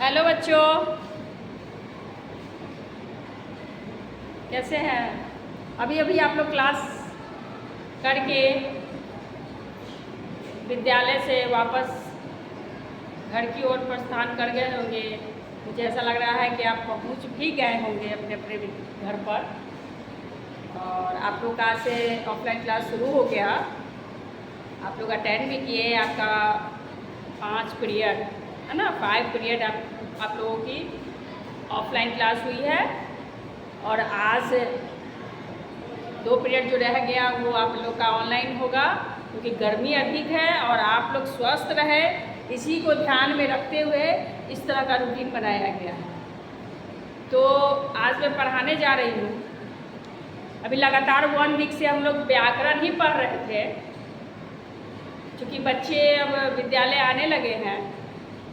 Hello बच्चों, कैसे हैं? अभी अभी आप लोग क्लास करके विद्यालय से वापस घर की ओर प्रस्थान कर गए होंगे। मुझे ऐसा लग रहा है कि आप पहुंच भी गए होंगे अपने अपने घर पर। और आप लोग का से ऑफलाइन क्लास शुरू हो गया। आप लोग अटेंड भी किए। आपका 5 पीरियड है ना, 5 पीरियड आप लोगों की ऑफलाइन क्लास हुई है। और आज 2 पीरियड जो रह गया वो आप लोग का ऑनलाइन होगा, क्योंकि गर्मी अधिक है और आप लोग स्वस्थ रहे इसी को ध्यान में रखते हुए इस तरह का रूटीन बनाया गया है। तो आज मैं पढ़ाने जा रही हूँ। अभी लगातार 1 वीक से हम लोग व्याकरण ही पढ़ रहे थे, क्योंकि बच्चे अब विद्यालय आने लगे हैं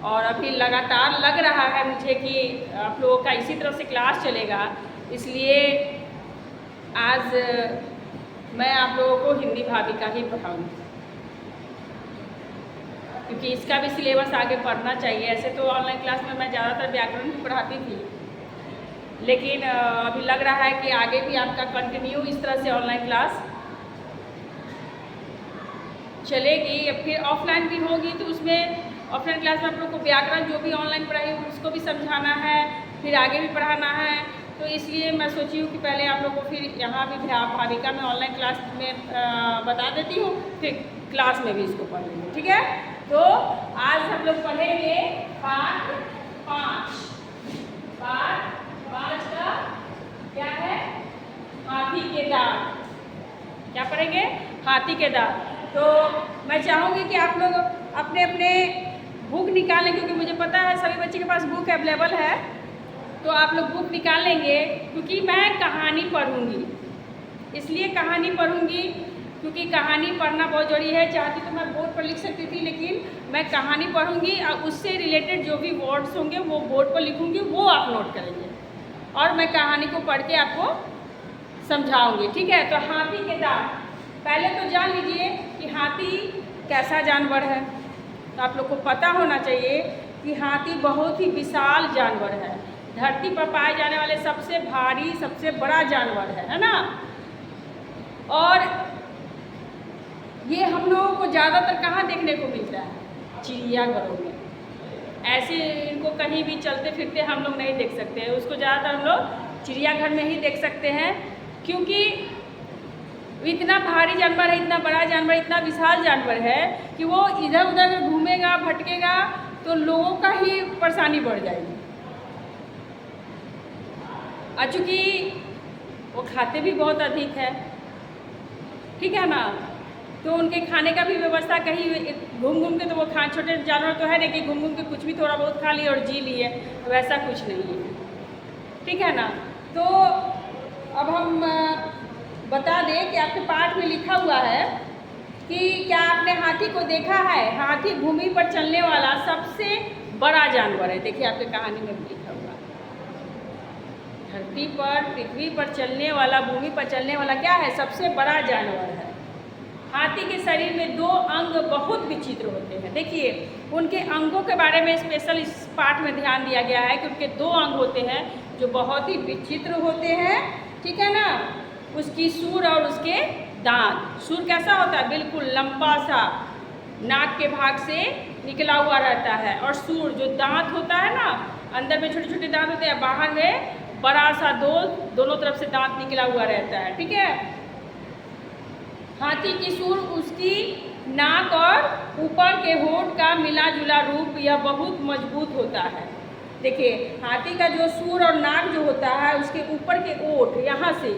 और अभी लगातार लग रहा है मुझे कि आप लोगों का इसी तरह से क्लास चलेगा। इसलिए आज मैं आप लोगों को हिंदी भाविका ही पढ़ाऊँगी, क्योंकि इसका भी सिलेबस आगे पढ़ना चाहिए। ऐसे तो ऑनलाइन क्लास में मैं ज़्यादातर व्याकरण ही पढ़ाती थी, लेकिन अभी लग रहा है कि आगे भी आपका कंटिन्यू इस तरह से ऑनलाइन क्लास चलेगी। फिर ऑफलाइन भी होगी तो उसमें ऑफलाइन क्लास में आप लोग को व्याकरण जो भी ऑनलाइन पढ़ाई उसको भी समझाना है, फिर आगे भी पढ़ाना है। तो इसलिए मैं सोची हूँ कि पहले आप लोगों को फिर यहाँ भी भाविका में ऑनलाइन क्लास में बता देती हूँ, फिर क्लास में भी इसको पढ़ लेंगे, ठीक है? तो आज हम लोग पढ़ेंगे पाठ 5। पाठ 5 का क्या है? हाथी के दांत। क्या पढ़ेंगे? हाथी के दांत। तो मैं चाहूँगी कि आप लोग अपने अपने बुक निकालें, क्योंकि मुझे पता है सभी बच्चे के पास बुक अवेलेबल है। तो आप लोग बुक निकाल लेंगे, क्योंकि मैं कहानी पढ़ूँगी। इसलिए कहानी पढ़ूँगी क्योंकि कहानी पढ़ना बहुत ज़रूरी है। चाहती तो मैं बोर्ड पर लिख सकती थी, लेकिन मैं कहानी पढ़ूँगी और उससे रिलेटेड जो भी वर्ड्स होंगे वो बोर्ड पर लिखूँगी, वो आप नोट करेंगे और मैं कहानी को पढ़ के आपको समझाऊँगी, ठीक है? तो हाथी के दांत, पहले तो जान लीजिए कि हाथी कैसा जानवर है। तो आप लोग को पता होना चाहिए कि हाथी बहुत ही विशाल जानवर है, धरती पर पाए जाने वाले सबसे भारी सबसे बड़ा जानवर है ना। और ये हम लोगों को ज़्यादातर कहाँ देखने को मिलता है? चिड़ियाघरों में। ऐसे इनको कहीं भी चलते फिरते हम लोग नहीं देख सकते हैं। उसको ज़्यादातर हम लोग चिड़ियाघर में ही देख सकते हैं, क्योंकि इतना भारी जानवर है, इतना बड़ा जानवर, इतना विशाल जानवर है कि वो इधर उधर घूमेगा भटकेगा तो लोगों का ही परेशानी बढ़ जाएगी। चूँकि वो खाते भी बहुत अधिक है, ठीक है ना, तो उनके खाने का भी व्यवस्था कहीं घूम घूम के, तो वो छोटे जानवर तो है नहीं कि घूम घूम के कुछ भी थोड़ा बहुत खा लिए और जी लिए, वैसा कुछ नहीं है, ठीक है ना। तो अब हम बता दें कि आपके पाठ में लिखा हुआ है कि क्या आपने हाथी को देखा है? हाथी भूमि पर चलने वाला सबसे बड़ा जानवर है। देखिए आपके कहानी में लिखा हुआ, धरती पर पृथ्वी पर चलने वाला, भूमि पर चलने वाला क्या है? सबसे बड़ा जानवर है। हाथी के शरीर में 2 अंग बहुत विचित्र होते हैं। देखिए उनके अंगों के बारे में स्पेशल इस पाठ में ध्यान दिया गया है कि उनके 2 अंग होते हैं जो बहुत ही विचित्र होते हैं, ठीक है ना। उसकी सूर और उसके दांत। सूर कैसा होता है? बिल्कुल लंबा सा, नाक के भाग से निकला हुआ रहता है। और सूर जो दांत होता है ना, अंदर में छोटे छोटे दांत होते हैं, बाहर में बड़ा सा दोनों तरफ से दांत निकला हुआ रहता है, ठीक है। हाथी की सूर, उसकी नाक और ऊपर के होंठ का मिला जुला रूप यह बहुत मजबूत होता है। देखिए हाथी का जो सूर और नाक जो होता है, उसके ऊपर के ओठ यहाँ से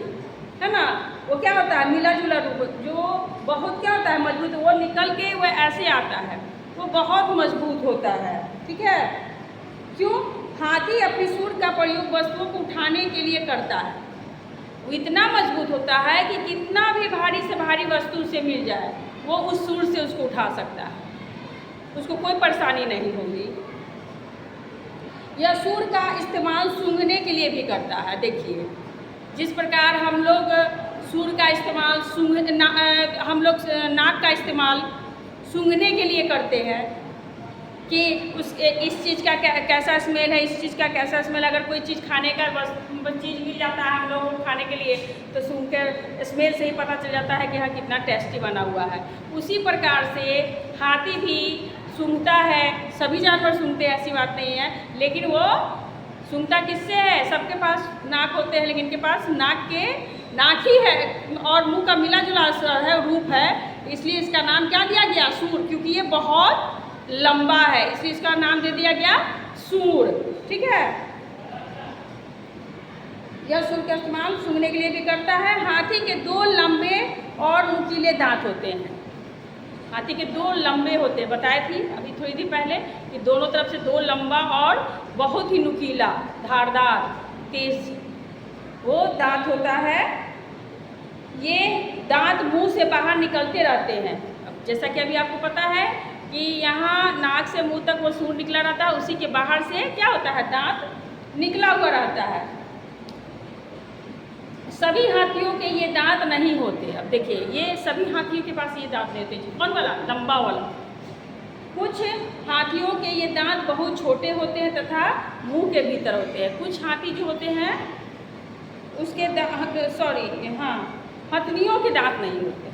है ना, वो क्या होता है? मिला जुला रूप, जो बहुत क्या होता है? मजबूत। वो निकल के वो ऐसे आता है, वो बहुत मजबूत होता है, ठीक है। क्यों? हाथी अपनी सूंड का प्रयोग वस्तुओं को उठाने के लिए करता है। वो इतना मजबूत होता है कि कितना भी भारी से भारी वस्तु से मिल जाए वो उस सूंड से उसको उठा सकता है, उसको कोई परेशानी नहीं होगी। यह सूंड का इस्तेमाल सूंघने के लिए भी करता है। देखिए जिस प्रकार हम लोग सूंड का इस्तेमाल हम लोग नाक का इस्तेमाल सूंघने के लिए करते हैं, कि इस चीज़ का कैसा स्मेल है, इस चीज़ का कैसा स्मेल। अगर कोई चीज़ खाने का चीज़ मिल जाता है हम लोगों को खाने के लिए, तो सूंघ कर स्मेल से ही पता चल जाता है कि हाँ कितना टेस्टी बना हुआ है। उसी प्रकार से हाथी भी सूंघता है, सभी जानवर सूंघते हैं, ऐसी बात नहीं है, लेकिन वो सूंघता किससे है? सबके पास नाक होते हैं, लेकिन इनके पास नाक ही है और मुंह का मिला जुला है रूप है, इसलिए इसका नाम क्या दिया गया? सूंड। क्योंकि ये बहुत लंबा है इसलिए इसका नाम दे दिया गया सूंड। ठीक है, यह सूंड का इस्तेमाल सूंघने के लिए भी करता है। हाथी के 2 लंबे और नुकीले दांत होते हैं। हाथी के 2 लंबे होते हैं, बताए थी अभी थोड़ी देर पहले कि दोनों तरफ से 2 लंबा और बहुत ही नुकीला, धारदार, तेज वो दांत होता है। ये दांत मुंह से बाहर निकलते रहते हैं। अब जैसा कि अभी आपको पता है कि यहाँ नाक से मुंह तक वो सूंड निकला रहता है, उसी के बाहर से क्या होता है? दांत निकला हुआ रहता है। सभी हाथियों के ये दांत नहीं होते। अब देखिए, ये सभी हाथियों के पास ये दांत नहीं होते। कौन वाला? लंबा वाला। कुछ हाथियों के ये दांत बहुत छोटे होते हैं तथा मुंह के भीतर होते हैं। कुछ हाथी जो होते हैं उसके हथनियों के दांत नहीं होते।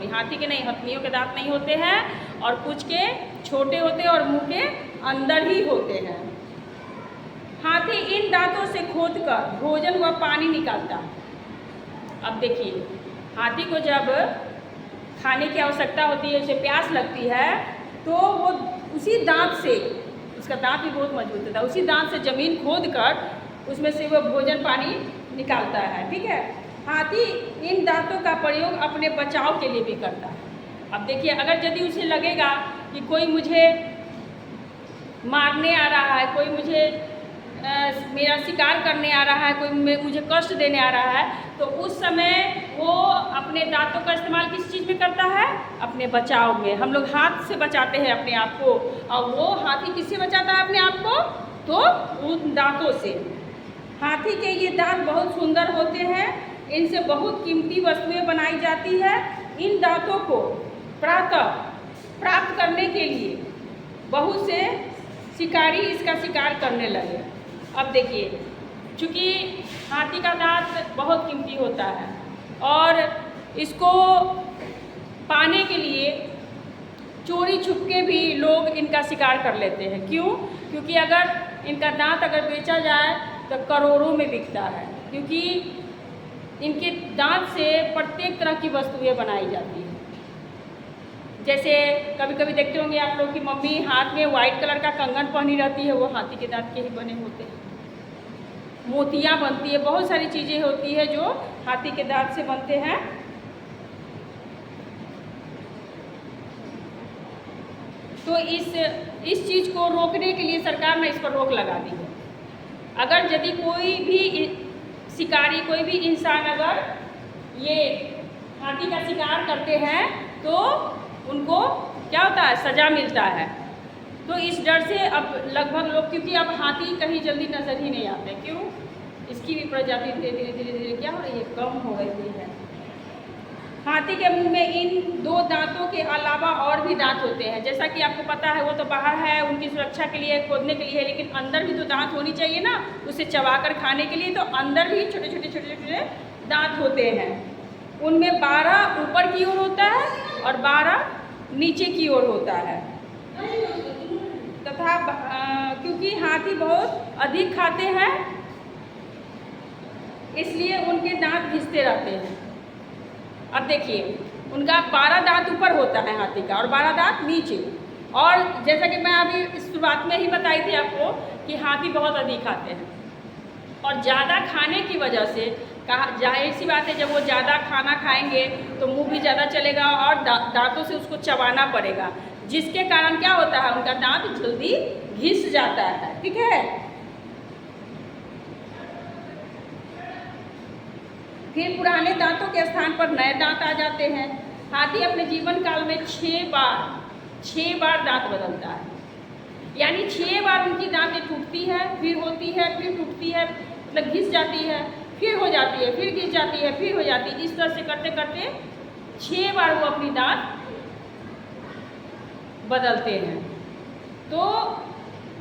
हाथी के नहीं, हथनियों के दांत नहीं होते हैं, और कुछ के छोटे होते हैं और मुंह के अंदर ही होते हैं। हाथी इन दांतों से खोदकर भोजन व पानी निकालता है। अब देखिए, हाथी को जब खाने की आवश्यकता होती है, उसे प्यास लगती है, तो वो उसी दांत से, उसका दांत भी बहुत मजबूत होता है, उसी दांत से ज़मीन खोदकर उसमें से वो भोजन पानी निकालता है। ठीक है, हाथी इन दांतों का प्रयोग अपने बचाव के लिए भी करता है। अब देखिए, अगर यदि उसे लगेगा कि कोई मुझे मारने आ रहा है, कोई मुझे मेरा शिकार करने आ रहा है, कोई मुझे कष्ट देने आ रहा है, तो उस समय वो अपने दांतों का इस्तेमाल किस चीज़ में करता है? अपने बचाव में। हम लोग हाथ से बचाते हैं अपने आप को, और वो हाथी किससे बचाता है अपने आप को? तो उन दांतों से। हाथी के ये दांत बहुत सुंदर होते हैं, इनसे बहुत कीमती वस्तुएं बनाई जाती है। इन दांतों को प्राप्त करने के लिए बहुत से शिकारी इसका शिकार करने लगे। अब देखिए, चूँकि हाथी का दांत बहुत कीमती होता है और इसको पाने के लिए चोरी छुपके भी लोग इनका शिकार कर लेते हैं। क्यों? क्योंकि अगर इनका दांत अगर बेचा जाए तो करोड़ों में बिकता है, क्योंकि इनके दांत से प्रत्येक तरह की वस्तुएं बनाई जाती हैं। जैसे कभी कभी देखते होंगे आप लोग कि मम्मी हाथ में वाइट कलर का कंगन पहनी रहती है, वो हाथी के दांत के ही बने होते हैं। मोतियाँ बनती है, बहुत सारी चीज़ें होती है जो हाथी के दांत से बनते हैं। तो इस चीज़ को रोकने के लिए सरकार ने इस पर रोक लगा दी है। अगर यदि कोई भी शिकारी, कोई भी इंसान अगर ये हाथी का शिकार करते हैं तो उनको क्या होता है? सज़ा मिलता है। तो इस डर से अब लगभग लोग, क्योंकि अब हाथी कहीं जल्दी नज़र ही नहीं आते। क्यों? इसकी भी प्रजाति धीरे धीरे क्या हो रही है? कम हो रही है। हाथी के मुंह में इन 2 दांतों के अलावा और भी दांत होते हैं। जैसा कि आपको पता है, वो तो बाहर है उनकी सुरक्षा के लिए, खोदने के लिए है, लेकिन अंदर भी तो दांत होनी चाहिए ना, उसे चबाकर खाने के लिए। तो अंदर भी छोटे छोटे दांत होते हैं। उनमें 12 ऊपर की ओर होता है और 12 नीचे की ओर होता है। तथा क्योंकि हाथी बहुत अधिक खाते हैं, इसलिए उनके दांत घिसते रहते हैं। अब देखिए, उनका 12 दांत ऊपर होता है हाथी का और 12 दांत नीचे। और जैसा कि मैं अभी शुरुआत में ही बताई थी आपको कि हाथी बहुत अधिक खाते हैं, और ज़्यादा खाने की वजह से जाहिर सी बात है, जब वो ज़्यादा खाना खाएंगे तो मुंह भी ज़्यादा चलेगा और दांतों से उसको चबाना पड़ेगा, जिसके कारण क्या होता है? उनका दांत जल्दी घिस जाता है। ठीक है, फिर पुराने दांतों के स्थान पर नए दांत आ जाते हैं। हाथी अपने जीवन काल में 6 बार दांत बदलता है, यानी 6 बार उनकी दांतें टूटती है, फिर होती है, फिर टूटती है, मतलब घिस जाती है, फिर हो जाती है, फिर घिस जाती है, फिर हो जाती है। इस तरह से करते करते 6 बार वो अपनी दांत बदलते हैं। तो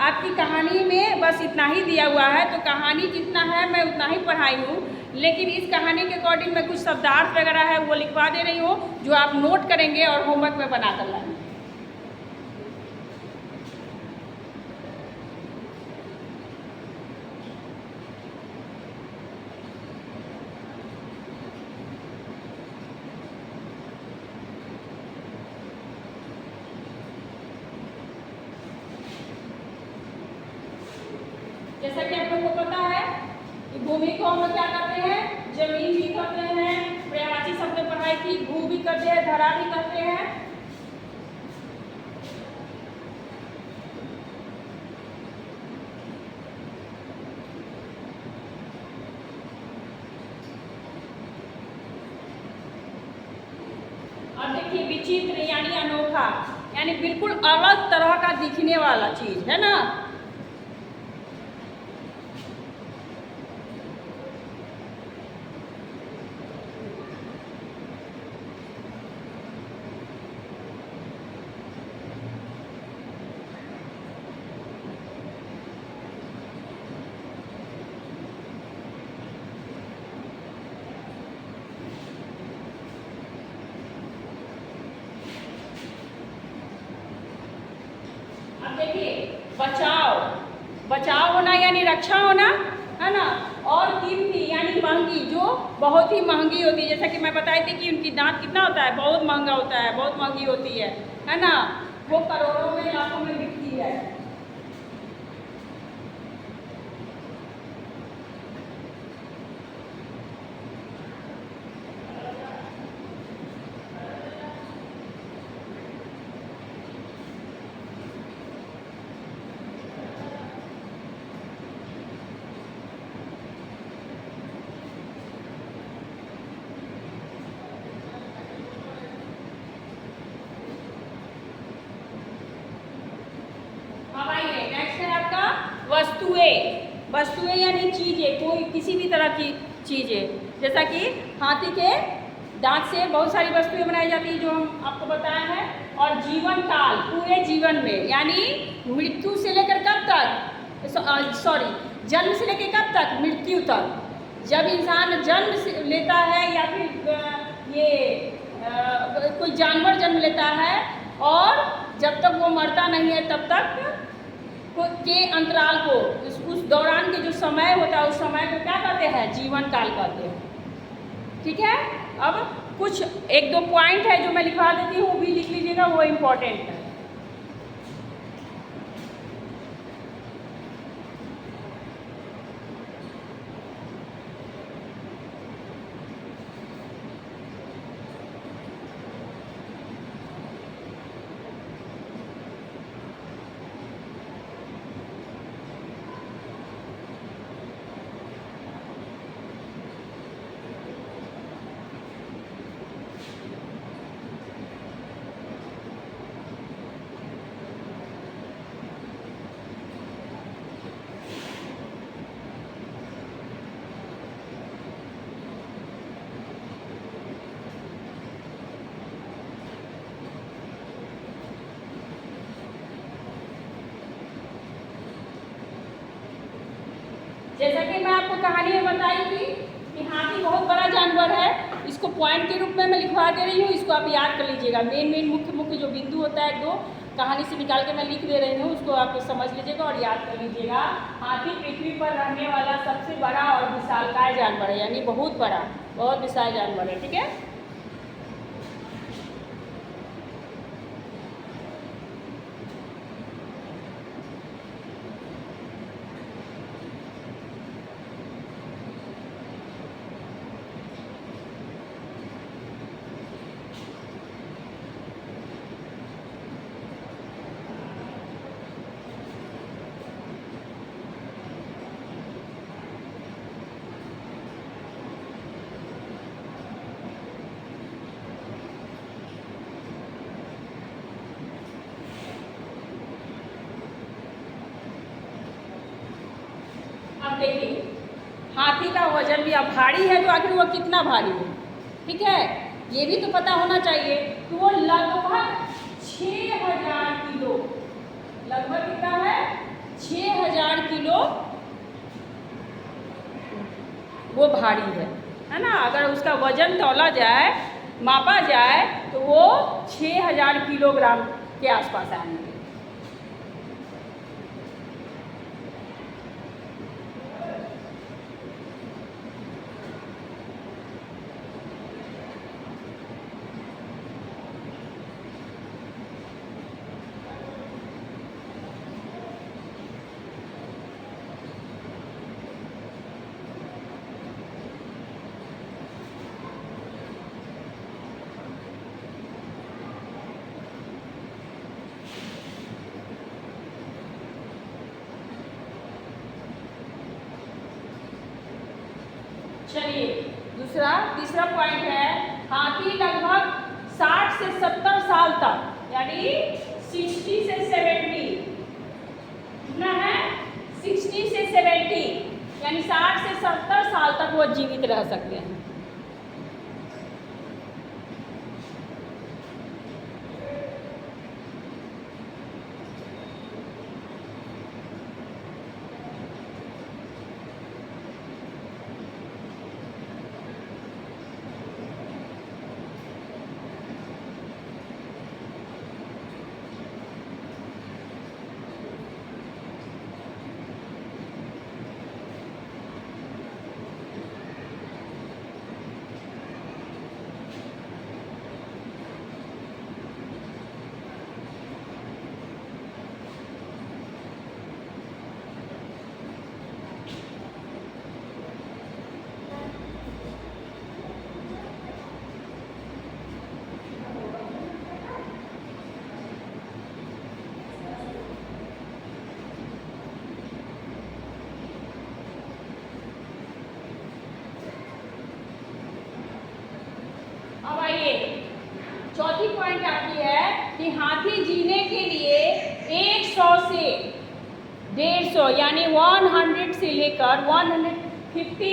आपकी कहानी में बस इतना ही दिया हुआ है, तो कहानी जितना है मैं उतना ही पढ़ाई हूँ, लेकिन इस कहानी के अकॉर्डिंग मैं कुछ शब्दार्थ वगैरह है वो लिखवा दे रही हूँ, जो आप नोट करेंगे और होमवर्क में बना कर लाएंगे। जैसा कि आप लोगों को पता है कि भूमि को हम लोग क्या करते हैं, जमीन भी कहते हैं, पर्यायवाची शब्द में पढ़ाई की, भू भी कहते हैं, धरा भी कहते हैं। और देखिए विचित्र यानी अनोखा, यानी बिल्कुल अलग तरह का दिखने वाला चीज है ना। अब देखिए बचाव, बचाव होना यानी रक्षा होना है ना, और कीमती यानी महंगी, जो बहुत ही महंगी होती है। जैसा कि मैं बताई थी कि उनकी दांत कितना होता है, बहुत महंगा होता है, बहुत महंगी होती है ना, वो करोड़ों में लाखों में बिकती है। वस्तुएं, वस्तुएं यानी चीजें, कोई किसी भी तरह की चीजें। जैसा कि हाथी के दांत से बहुत सारी वस्तुएं बनाई जाती है जो हम आपको बताया है। और जीवन काल, पूरे जीवन में, यानी मृत्यु से लेकर कब तक, सॉरी जन्म से लेकर कब तक, मृत्यु तक। जब इंसान जन्म लेता है या फिर कोई जानवर जन्म लेता है और जब तक वो मरता नहीं है तब तक के अंतराल को, उस दौरान के जो समय होता है उस समय को क्या कहते हैं, जीवन काल कहते हैं। ठीक है, अब कुछ एक दो पॉइंट है जो मैं लिखवा देती हूँ, भी लिख लीजिएगा, वो इम्पोर्टेंट है। जैसा कि मैं आपको कहानी में बताई थी कि हाथी बहुत बड़ा जानवर है, इसको पॉइंट के रूप में मैं लिखवा दे रही हूँ, इसको आप याद कर लीजिएगा। मेन मुख्य जो बिंदु होता है, दो कहानी से निकाल के मैं लिख दे रही हूँ, उसको आप समझ लीजिएगा और याद कर लीजिएगा। हाथी पृथ्वी पर रहने वाला सबसे बड़ा और विशालकाय जानवर है, यानी बहुत बड़ा, बहुत विशाल जानवर है। ठीक है, अब देखिए हाथी का वजन भी अब भारी है, तो आखिर वो कितना भारी है, ठीक है, ये भी तो पता होना चाहिए। तो वो लगभग 6000 किलो, लगभग भारी है ना। अगर उसका वजन तौला जाए, मापा जाए, तो वो 6000 किलोग्राम के आसपास आएंगे। चलिए तीसरा पॉइंट है, हाथी लगभग 60 से 70 साल तक, यानी 60 से 70, कितना है 60 से 70, यानी 60 से 70 साल तक वो जीवित रह सकते हैं। चौथी पॉइंट आती है कि हाथी जीने के लिए 100 से 150 यानी 100 से लेकर 150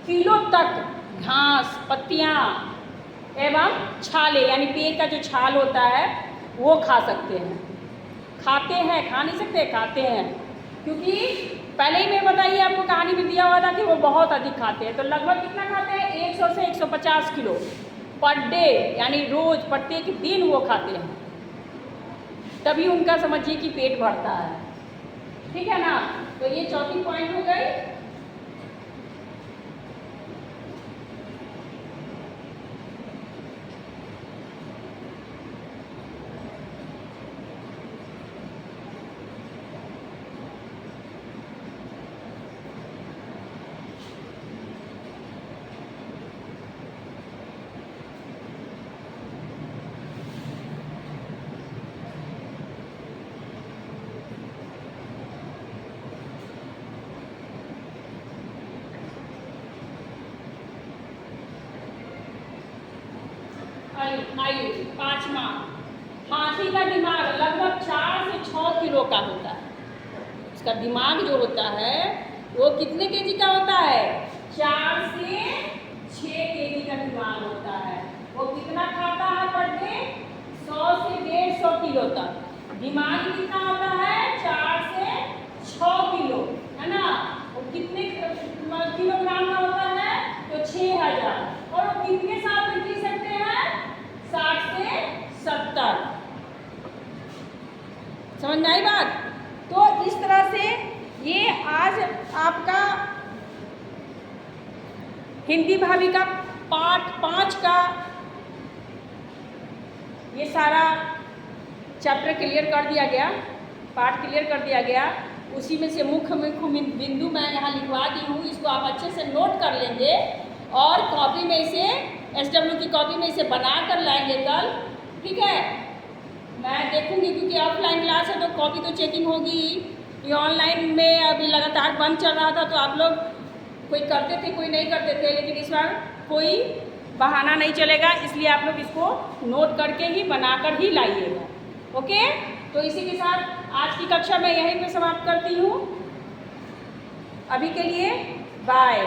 किलो तक घास, पत्तियां एवं छाले, यानी पेड़ का जो छाल होता है वो खा सकते हैं। खाते हैं, खा नहीं सकते, खाते हैं, क्योंकि पहले ही मैं बताइए आपको कहानी में दिया हुआ था कि वो बहुत अधिक खाते हैं। तो लगभग कितना खाते हैं, 100 से 150 किलो पर डे, यानी रोज प्रत्येक दिन वो खाते हैं, तभी उनका समझिए कि पेट भरता है। ठीक है ना। तो ये चौथी पॉइंट हो गई। आयु 5वां, हाथी का दिमाग लगभग 4 से 6 किलो का होता है। उसका दिमाग जो होता है वो कितने केजी का होता है, 4 से 6 केजी का दिमाग होता है। वो कितना खाता है पर डे, 100 से 150 किलो तक। दिमाग कितना होता है, 4 से 6 किलो, है ना। वो कितने किलोग्राम का होता है, तो 6000। और वो कितने साल तक जी सकते हैं, 60 से 70। समझ में आई बात। तो इस तरह से ये आज आपका हिंदी भाभी का पाठ 5 का ये सारा चैप्टर क्लियर कर दिया गया, पाठ क्लियर कर दिया गया। उसी में से मुख्य बिंदु मैं यहाँ लिखवा दी हूँ, इसको आप अच्छे से नोट कर लेंगे और कॉपी में इसे SW की कॉपी में इसे बना कर लाएंगे कल। ठीक है, मैं देखूंगी क्योंकि ऑफलाइन क्लास है तो कॉपी तो चेकिंग होगी। ये ऑनलाइन में अभी लगातार बंद चल रहा था तो आप लोग कोई करते थे, कोई नहीं करते थे, लेकिन इस बार कोई बहाना नहीं चलेगा, इसलिए आप लोग इसको नोट करके ही बनाकर ही लाइएगा। ओके, तो इसी के साथ आज की कक्षा मैं यहीं पे समाप्त करती हूँ। अभी के लिए बाय।